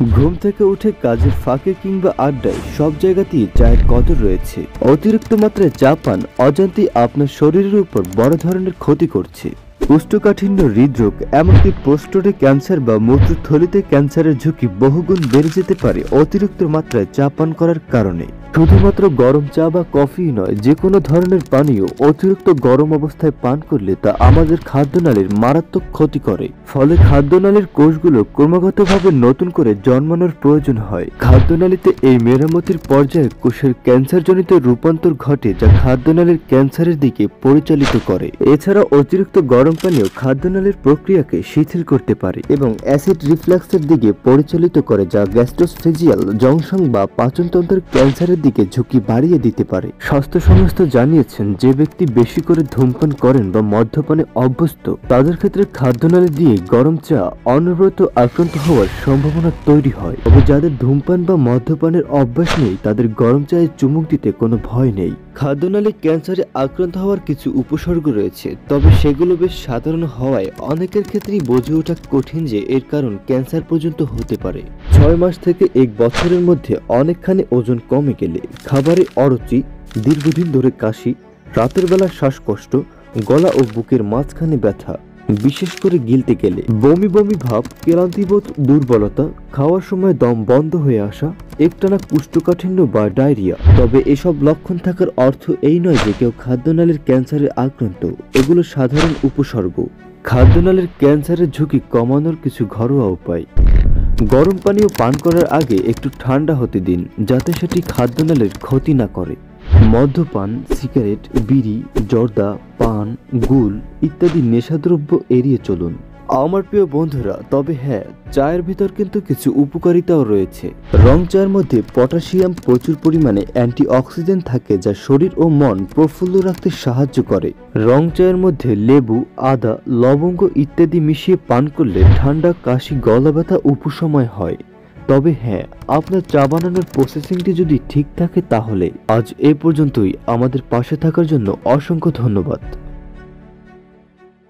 ঘুম থেকে উঠে কাজের ফাঁকে কিংবা আড্ডায় সব জায়গাতেই চায়ের কদর রয়েছে। অতিরিক্ত মাত্রায় চা পান অজান্তেই আপনার শরীরের উপর বড় ধরনের ক্ষতি করছে। কোষ্ঠকাঠিন্য, হৃদরোগ, এমনকি প্রোস্টেটে ক্যান্সার বা মূত্রথলিতে ক্যান্সারের ঝুঁকি বহুগুণ বেড়ে যেতে পারে অতিরিক্ত মাত্রায় চা পান করার কারণে। শুধুমাত্র গরম চা বা কফি নয়, যে কোনো ধরনের পানীয় অতিরিক্ত গরম অবস্থায় পান করলে তা আমাদের খাদ্যনালীর মারাত্মক ক্ষতি করে। ফলে খাদ্যনালীর কোষগুলো ক্রমাগতভাবে নতুন করে জন্মানোর প্রয়োজন হয়। খাদ্যনালীতে এই মেরামতির পর্যায়ে কোষের ক্যান্সারজনিত রূপান্তর ঘটে, যা খাদ্যনালীর ক্যান্সারের দিকে পরিচালিত করে। এছাড়া অতিরিক্ত গরম পানীয় খাদ্যনালীর প্রক্রিয়াকে শিথিল করতে পারে এবং অ্যাসিড রিফ্লাক্সের দিকে পরিচালিত করে, যা গ্যাস্ট্রোস্ফেজিয়াল জংশন বা পাচনতন্ত্রের ক্যান্সারের দিকে ঝুঁকি বাড়িয়ে দিতে পারে। স্বাস্থ্য সংস্থা জানিয়েছেন, যে ব্যক্তি বেশি করে ধূমপান করেন বা মদ্যপানে অভ্যস্ত, তাদের ক্ষেত্রে খাদ্যনালী দিয়ে গরম চা অনবরত আক্রান্ত হওয়ার সম্ভাবনা তৈরি হয়। তবে যাদের ধূমপান বা মদ্যপানের অভ্যাস নেই, তাদের গরম চায়ে চুমুক দিতে কোনো ভয় নেই। খাদ্যনালী ক্যান্সারে আক্রান্ত হওয়ার কিছু উপসর্গ রয়েছে, তবে সেগুলো বেশ সাধারণ হওয়ায় অনেকের ক্ষেত্রেই বুঝে ওঠা কঠিন যে এর কারণ ক্যান্সার পর্যন্ত হতে পারে। 6 মাস থেকে 1 বছরের মধ্যে অনেকখানি ওজন কমে গেলে, খাবারে অরুচি, দীর্ঘদিন ধরে কাশি, রাতের বেলা শ্বাসকষ্ট, গলা ও বুকের মাঝখানে ব্যথা, বিশেষ করে গিলতে গেলে, বমি বমি ভাব, ক্লান্তিবোধ, দুর্বলতা, খাওয়ার সময় দম বন্ধ হয়ে আসা, একটানা কোষ্ঠকাঠিন্য বা ডায়রিয়া। তবে এসব লক্ষণ থাকার অর্থ এই নয় যে কেউ খাদ্যনালীর ক্যান্সারে আক্রান্ত। এগুলো সাধারণ উপসর্গ। খাদ্যনালীর ক্যান্সারের ঝুঁকি কমানোর কিছু ঘরোয়া উপায়: গরম পানীয় পান করার আগে একটু ঠান্ডা হতে দিন, যাতে সেটি খাদ্যনালীর ক্ষতি না করে। মদ্যপান, সিগারেট, বিড়ি, জর্দা, পান, গুল ইত্যাদি নেশাদ্রব্য এড়িয়ে চলুন। আমার প্রিয় বন্ধুরা, তবে হ্যাঁ, চায়ের ভিতর কিন্তু কিছু উপকারিতাও রয়েছে। রং চায়ের মধ্যে পটাশিয়াম প্রচুর পরিমাণে অ্যান্টিঅক্সিডেন্ট থাকে, যা শরীর ও মন প্রফুল্ল রাখতে সাহায্য করে। রং চায়ের মধ্যে লেবু, আদা, লবঙ্গ ইত্যাদি মিশিয়ে পান করলে ঠান্ডা, কাশি, গলা ব্যথা উপশময় হয়। তবে হ্যাঁ, আপনার চা বানানোর প্রসেসিংটি যদি ঠিক থাকে তাহলে। আজ এ পর্যন্তই। আমাদের পাশে থাকার জন্য অসংখ্য ধন্যবাদ।